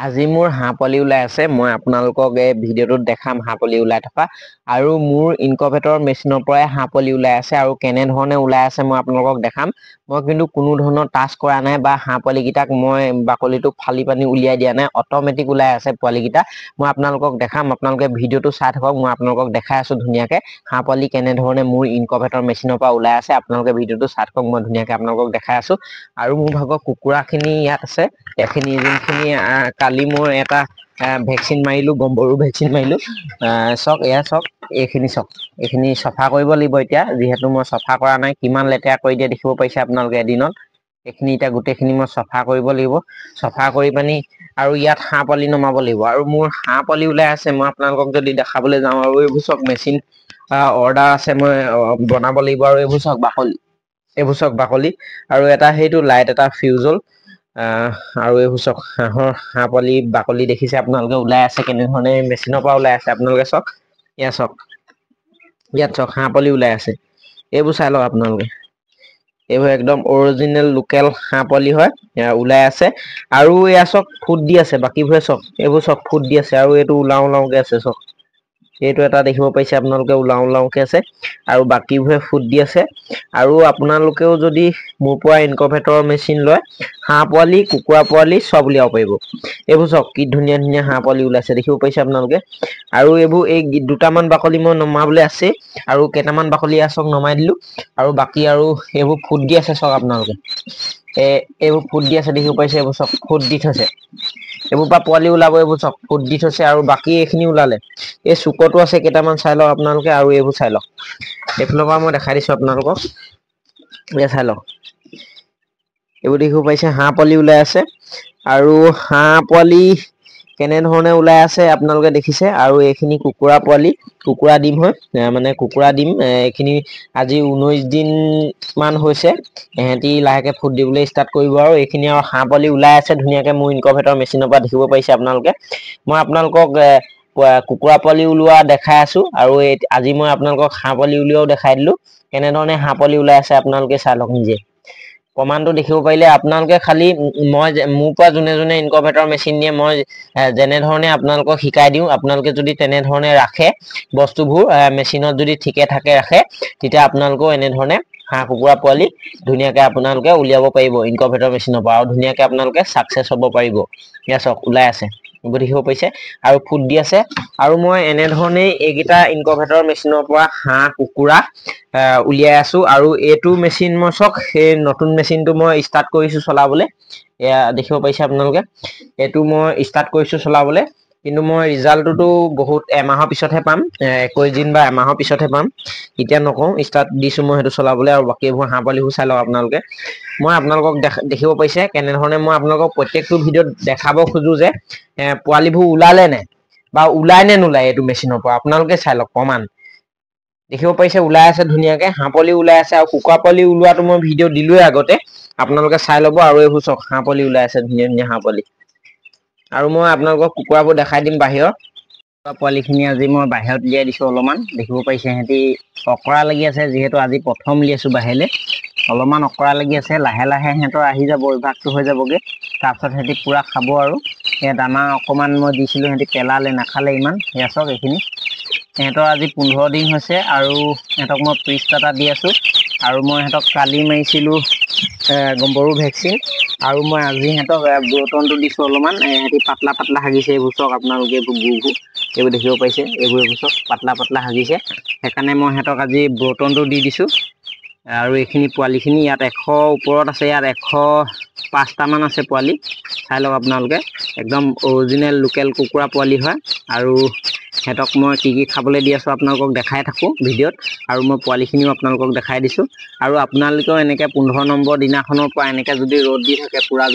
আজি মোৰ হাঁহ পোৱালি ওলাই আছে মই আপোনালোকক এই ভিডিঅ'টোত দেখাম হাঁহ পোৱালি ওলাই থকা আৰু মোৰ ইনকুবেটৰ মেচিনৰ পৰাই হাঁহ পোৱালি ওলাই আছে আৰু কেনে ধৰণে ওলাই আছে মই আপোনালোকক দেখাম মই কিন্তু কোনো ধৰণৰ টাচ কৰা নাই বা হাঁহ পোৱালি কিটাক মই বাকলিটো ফালি পানি উলিয়াই দিয়া নাই অটোমেটিক ওলাই আছে পোৱালি কিটা মই আপোনালোকক দেখাম আপোনালোকে ভিডিঅ'টো চাই থাকক মই আপোনালোকক দেখাই আছো ধুনীয়াকে হাঁহ পোৱালি কেনে ধৰণে মোৰ ইনকুবেটৰ মেচিনৰ পৰা ওলাই আছে আপোনালোকে ভিডিঅ'টো চাই থাকক মই ধুনীয়াকে আপোনালোকক দেখাই আছো আৰু মোৰ ভাগৰ কুকুৰাখিনি ইয়াত আছে এখিনি যোনখিনি কালি মই এটা ভেকচিন মাৰিলো গম্বৰু ভেকচিন মাৰিলো চক এয়া চক এইখিনি চফা কৰিব লাগিব এতিয়া যিহেতু মই চফা কৰা নাই কিমান লেতেৰা কৰি দিয়ে দেখিব পাইছে আপোনালোকে এদিনত এইখিনি এতিয়া গোটেইখিনি মই চফা কৰিব লাগিব চফা কৰি পানি আৰু ইয়াত হাঁহ পোৱালি নমাব লাগিব আৰু মোৰ হাঁহ পোৱালি ওলাই আছে মই আপোনালোকক যদি দেখাবলৈ যাওঁ আৰু এইবোৰ চক মেচিন অৰ্ডাৰ আছে মই বনাব লাগিব আৰু এইবোৰ চক বাকলি আৰু এটা সেইটো লাইট এটা ফিউজল আৰু এইবোৰ চক হাঁহ পোৱালি বাকলি দেখিছে আপোনালোকে ওলাই আছে কেনেধৰণে মেচিনৰ পৰা ওলাই আছে আপোনালোকে চক ইয়াত চক হাঁহ পোৱালি ওলাই আছে এইবোৰ চাই লওক আপোনালোকে এইবোৰ একদম অৰিজিনেল লোকেল হাঁহ পোৱালি হয় ওলাই আছে আৰু এয়া চক ফুট দি আছে বাকীবোৰে চক এইবোৰ চক ফুট দি আছে আৰু এইটো ওলাওকে আছে চক এইটো এটা দেখিব পাইছে আপোনালোকে ওলাওকে আছে আৰু বাকীবোৰে ফুট দি আছে আৰু আপোনালোকেও যদি মোৰ পৰা ইনকুবেটৰ মেচিন লয় হাঁহ পোৱালি কুকুৰা পোৱালি চব উলিয়াব পাৰিব এইবোৰ চক কি ধুনীয়া ধুনীয়া হাঁহ পোৱালি ওলাইছে দেখিব পাইছে আপোনালোকে আৰু এইবোৰ এই দুটামান বাকলি মই নমাবলৈ আছে আৰু কেইটামান বাকলি চক নমাই দিলো আৰু বাকী আৰু এইবোৰ ফুট দি আছে চক আপোনালোকে এইবোৰ ফুট দি আছে দেখিব পাইছে এইবোৰ চক ফুট দি থৈছে এইবোৰ পৰা পোৱালি ওলাব এইবোৰ চক ফুট দি থৈছে আৰু বাকী এইখিনি ওলালে এই চুকতো আছে কেইটামান চাই লওক আপোনালোকে আৰু এইবোৰ চাই লওক এইফালৰ পৰা মই দেখাই দিছো আপোনালোকক চাই লওক এইবোৰ দেখিব পাইছে হাঁহ পোৱালি ওলাই আছে আৰু হাঁহ পোৱালি কেনেধৰণে ওলাই আছে আপোনালোকে দেখিছে আৰু এইখিনি কুকুৰা পোৱালি কুকুৰা ডিম হয় মানে কুকুৰা ডিম এইখিনি আজি 19 দিন মান হৈছে এহেঁতি লাহেকে ফুট দিবলৈ ষ্টাৰ্ট কৰিব আৰু এইখিনি আৰু হাঁহ পোৱালি ওলাই আছে ধুনীয়াকে মোৰ ইনকুবেটৰ মেচিনৰ পৰা দেখিব পাৰিছে আপোনালোকে মই আপোনালোকক কুকুৰা পোৱালি ওলোৱা দেখাই আছো আৰু আজি মই আপোনালোকক হাঁহ পোৱালি উলিওৱাও দেখাই দিলো কেনেধৰণে হাঁহ পোৱালি ওলাই আছে আপোনালোকে চাই লওক নিজে প্ৰমাণটো দেখিব পাৰিলে আপোনালোকে খালি মই মোৰ পৰা যোনে ইনকুবেটৰ মেচিন নিয়ে মই যেনেধৰণে আপোনালোকক শিকাই দিওঁ আপোনালোকে যদি তেনেধৰণে ৰাখে বস্তুবোৰ মেচিনত যদি ঠিকে থাকে ৰাখে তেতিয়া আপোনালোকেও এনেধৰণে হাঁহ কুকুৰা পোৱালি ধুনীয়াকে আপোনালোকে উলিয়াব পাৰিব ইনকুবেটৰ মেচিনৰ পৰা আৰু ধুনীয়াকে আপোনালোকে ছাকচেছ হ'ব পাৰিব এয়া চক ওলাই আছে দেখিব পাইছে আৰু ফুট দি আছে আৰু মই এনেধৰণেই এইকেইটা ইনকুবেটৰ মেচিনৰ পৰা হাঁহ কুকুৰা উলিয়াই আছো আৰু এইটো মেচিন মই চক সেই নতুন মেচিনটো মই ষ্টাৰ্ট কৰিছো চলাবলৈ এয়া দেখিব পাইছে আপোনালোকে এইটো মই ষ্টাৰ্ট কৰিছো চলাবলৈ কিন্তু মই ৰিজাল্টটোতো বহুত এমাহৰ পিছতহে পাম 21 দিন বা এমাহৰ পিছতহে পাম এতিয়া নকওঁ ষ্টাৰ্ট দিছো মই সেইটো চলাবলৈ আৰু বাকী এইবোৰ হাঁহ পোৱালিবোৰ চাই লওক আপোনালোকে মই আপোনালোকক দেখিব পাইছে কেনেধৰণে মই আপোনালোকক প্ৰত্যেকটো ভিডিঅ'ত দেখাব খোজো যে পোৱালিবোৰ ওলালে নে বা ওলাই নে নোলায় এইটো মেচিনৰ পৰা আপোনালোকে চাই লওক প্ৰমাণ দেখিব পাইছে ওলাই আছে ধুনীয়াকে হাঁহ পোৱালি ওলাই আছে আৰু কুকুৰা পোৱালি ওলোৱাটো মই ভিডিঅ' দিলোৱে আগতে আপোনালোকে চাই ল'ব আৰু এইবোৰ চক হাঁহ পোৱালি ওলাই আছে ধুনীয়া ধুনীয়া হাঁহ পোৱালি আৰু মই আপোনালোকক কুকুৰাবোৰ দেখাই দিম বাহিৰত পোৱালিখিনি আজি মই বাহিৰত উলিয়াই দিছো অলপমান দেখিব পাইছে সিহঁতি অকৰা লাগি আছে যিহেতু আজি প্ৰথম উলিয়াইছো বাহিৰলৈ অলপমান অকৰা লাগি আছে লাহে লাহে সিহঁতৰ আহি যাব অভ্যাসটো হৈ যাবগে তাৰপিছত সিহঁতি পুৰা খাব আৰু সেই দানা অকণমান মই দিছিলো সিহঁতি পেলালে নাখালে ইমান সেয়া চক এইখিনি সিহঁতৰ আজি 15 দিন হৈছে আৰু সিহঁতক মই প্ৰিষ্ট এটা দি আছো আৰু মই সিহঁতক কালি মাৰিছিলো গম্বৰু ভেকচিন আৰু মই আজি সিহঁতক ব্ৰটনটো দিছো অলপমান সিহঁতি পাতলা পাতলা হাগিছে এইবোৰ চক আপোনালোকে এইবোৰ দেখিব পাইছে এইবোৰ চক পাতলা পাতলা হাগিছে সেইকাৰণে মই সিহঁতক আজি ব্ৰটনটো দি দিছো আৰু এইখিনি পোৱালিখিনি ইয়াত 100 ওপৰত আছে ইয়াত 105টামান আছে পোৱালি চাই লওক আপোনালোকে একদম অৰিজিনেল লোকেল কুকুৰা পোৱালি হয় আৰু সিহঁতক মই কি খাবলৈ দি আছো আপোনালোকক দেখাই থাকো ভিডিঅ'ত আৰু মই পোৱালিখিনিও আপোনালোকক দেখাই দিছো আৰু আপোনালোকেও এনেকৈ 15 নম্বৰ দিনাখনৰ পৰা এনেকৈ যদি ৰ'দ দি থাকে পুৰা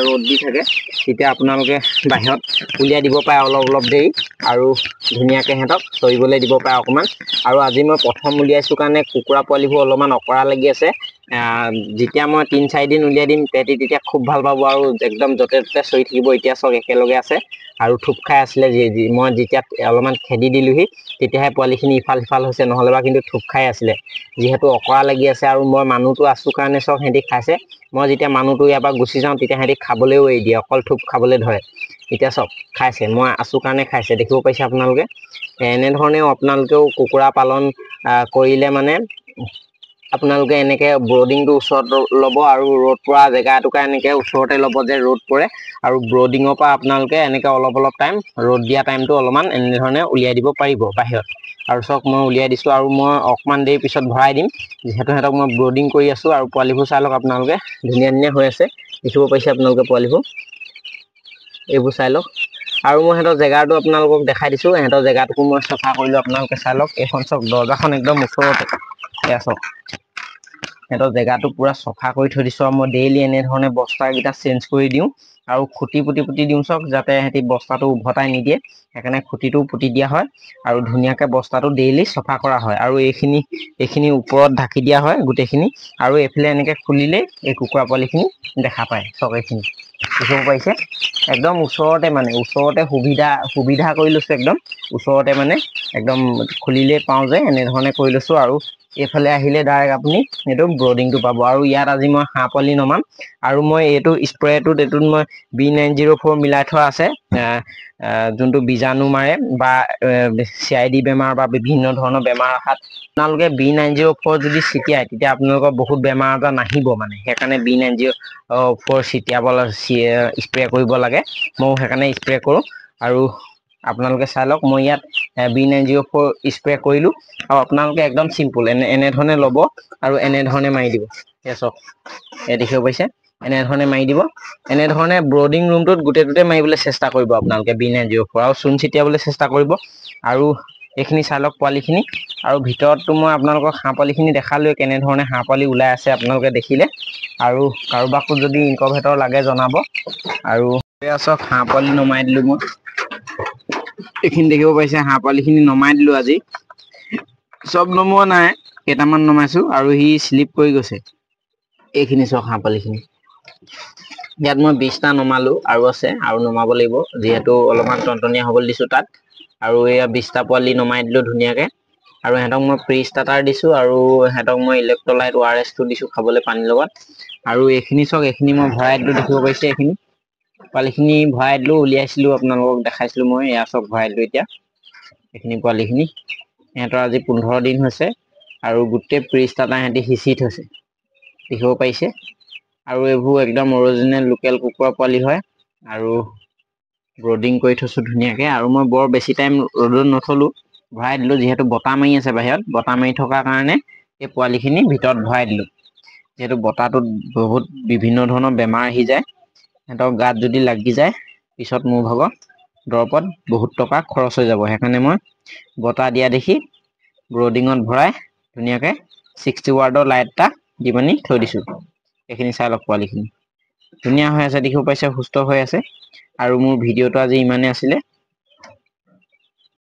ৰ'দ দি থাকে তেতিয়া আপোনালোকে বাহিৰত উলিয়াই দিব পাৰে অলপ দেৰি আৰু ধুনীয়াকৈ সিহঁতক চৰিবলৈ দিব পাৰে অকণমান আৰু আজি মই প্ৰথম উলিয়াইছো কাৰণে কুকুৰা পোৱালিবোৰ অলপমান অকৰা লাগি আছে যেতিয়া মই 3-4 দিন উলিয়াই দিম তেতিয়া খুব ভাল পাব আৰু একদম য'তে ত'তে চৰি থাকিব এতিয়া চক একেলগে আছে আৰু থুপ খাই আছিলে মই যেতিয়া অলপমান খেদি দিলোহি তেতিয়াহে পোৱালিখিনি ইফাল সিফাল হৈছে নহ'লে বা কিন্তু থুপ খাই আছিলে যিহেতু অকৰা লাগি আছে আৰু মই মানুহটো আছো কাৰণে চক সিহঁতি খাইছে মই যেতিয়া মানুহটো ইয়াৰ পৰা গুচি যাওঁ তেতিয়া সিহঁতি খাবলৈও এৰি দিয়ে অকল থুপ খাবলৈ ধৰে এতিয়া চক খাইছে মই আছো কাৰণে খাইছে দেখিব পাইছে আপোনালোকে এনে ধৰণেও আপোনালোকেও কুকুৰা পালন কৰিলে মানে আপোনালোকে এনেকে ব্ৰডিংটো ওচৰত ল'ব আৰু ৰ'দ পৰা জেগা এটুকা এনেকে ওচৰতে ল'ব যে ৰ'দ পৰে আৰু ব্ৰডিঙৰ পৰা আপোনালোকে এনেকে অলপ টাইম ৰ'দ দিয়া টাইমটো অলপমান এনে ধৰণে উলিয়াই দিব পাৰিব বাহিৰত আৰু চক মই উলিয়াই দিছো আৰু মই অকমান দেৰি পিছত ভৰাই দিম যেহেতু হেতক মই ব্ৰডিং কৰি আছো আৰু পোৱালিবোৰ চাই লওক আপোনালোকে ধুনীয়া হৈ আছে দেখিব পাইছে আপোনালোকে পোৱালিবোৰ এইবোৰ চাই লওক আৰু মই হেতৰ জেগাটো আপোনালোকক দেখাই দিছো হেতৰ জেগাটো মই চফা কৰিলো আপোনালোকে চাই লওক এইখন চক দৰজাখন একদম ওচৰতে এয়া চক হেতৰ জেগাটো পুৰা চফা কৰি থৈ দিছো আৰু মই ডেইলি এনে ধৰণে বস্তাকেইটা চেঞ্জ কৰি দিওঁ আৰু খুঁটি পুতি দিওঁ চক যাতে হেতি বস্তাটো উভতাই নিদিয়ে সেইকাৰণে খুঁটিটো পুতি দিয়া হয় আৰু ধুনীয়াকে বস্তাটো ডেইলি চফা কৰা হয় আৰু এইখিনি ওপৰত ঢাকি দিয়া হয় গোটেইখিনি আৰু এইফালে এনেকে খুলিলে এই কুকুৰা পোৱালিখিনি দেখা পায় চক এইখিনি দেখিব পাইছে একদম ওচৰতে মানে ওচৰতে সুবিধা কৰি লৈছো একদম ওচৰতে মানে একদম খুলিলে পাওঁ যে এনেধৰণে কৰি লৈছো আৰু এইফালে আহিলে ডাইৰেক্ট আপুনি এইটো ব্ৰডিংটো পাব আৰু ইয়াত আজি মই হাঁহ পোৱালি নমাম আৰু মই এইটো স্প্ৰেটোত এইটোত মই B904 মিলাই থোৱা আছে যোনটো বীজাণু মাৰে বা CID বেমাৰ বা বিভিন্ন ধৰণৰ বেমাৰ আহাত আপোনালোকে B904 যদি ছিটিয়াই তেতিয়া আপোনালোকৰ বহুত বেমাৰ আজাৰ নাহিব মানে সেইকাৰণে B904 ছিটিয়াব স্প্ৰে কৰিব লাগে ময়ো সেইকাৰণে স্প্ৰে কৰোঁ আৰু আপোনালোকে চাই লওক মই ইয়াত B904 স্প্ৰে কৰিলো আৰু আপোনালোকে একদম চিম্পুল এনেধৰণে ল'ব আৰু এনেধৰণে মাৰি দিব চক দেখিব পাইছে এনেধৰণে মাৰি দিব এনেধৰণে ব্ৰডিং ৰুমটোত গোটেইটোতে মাৰিবলৈ চেষ্টা কৰিব আপোনালোকে B904 আৰু চূণ ছিটিয়াবলৈ চেষ্টা কৰিব আৰু এইখিনি চাই লওক পোৱালিখিনি আৰু ভিতৰততো মই আপোনালোকক হাঁহ পোৱালিখিনি দেখালোৱে কেনেধৰণে হাঁহ পোৱালি ওলাই আছে আপোনালোকে দেখিলে আৰু কাৰোবাকো যদি ইনকভেটৰ লাগে জনাব আৰু চক হাঁহ পোৱালি নমাই দিলো মই এইখিনি দেখিব পাইছে হাঁহ পোৱালিখিনি নমাই দিলো আজি চব নমোৱা নাই কেইটামান নমাইছো আৰু সি শ্লিপ কৰি গৈছে এইখিনি চক হাঁহ পোৱালিখিনি ইয়াত মই 20টা নমালো আৰু আছে আৰু নমাব লাগিব যিহেতু অলপমান টনটনীয়া হ'বলৈ দিছো তাত আৰু এয়া 20টা পোৱালি নমাই দিলো ধুনীয়াকে আৰু সিহঁতক মই প্ৰি ষ্টাৰ্টাৰ দিছো আৰু সিহঁতক মই ইলেক্ট্ৰলাইট ORS টো দিছো খাবলৈ পানীৰ লগত আৰু এইখিনি চক এইখিনি মই ভৰাই দিলো দেখিব পাইছে এইখিনি পোৱালিখিনি ভৰাই দিলো উলিয়াইছিলো আপোনালোকক দেখাইছিলো মই এয়া চক ভৰাই দিলো এতিয়া এইখিনি পোৱালিখিনি সিহঁতৰ আজি 15 দিন হৈছে আৰু গোটেই প্ৰি ষ্টাৰ্টাৰ সিহঁতি সিঁচি থৈছে দেখিব পাইছে আৰু এইবোৰ একদম অৰিজিনেল লোকেল কুকুৰা পোৱালি হয় আৰু ব্ৰডিং কৰি থৈছো ধুনীয়াকে আৰু মই বৰ বেছি টাইম ৰ'দত নথলো ভৰাই দিলো যিহেতু বতাহ মাৰি আছে বাহিৰত বতাহ মাৰি থকাৰ কাৰণে এই পোৱালিখিনি ভিতৰত ভৰাই দিলো যিহেতু বতাহটোত বহুত বিভিন্ন ধৰণৰ বেমাৰ আহি যায় সিহঁতৰ গাত যদি লাগি যায় পিছত মোৰ ভাগৰ দৰপত বহুত টকা খৰচ হৈ যাব সেইকাৰণে মই বতাহ দিয়া দেখি ব্ৰডিঙত ভৰাই ধুনীয়াকে 60 ৱাৰ্ডৰ লাইট এটা দি পানি থৈ দিছো এইখিনি চাই লওক পোৱালিখিনি ধুনীয়া হৈ আছে দেখিব পাইছে সুস্থ হৈ আছে আৰু মোৰ ভিডিঅ'টো আজি ইমানে আছিলে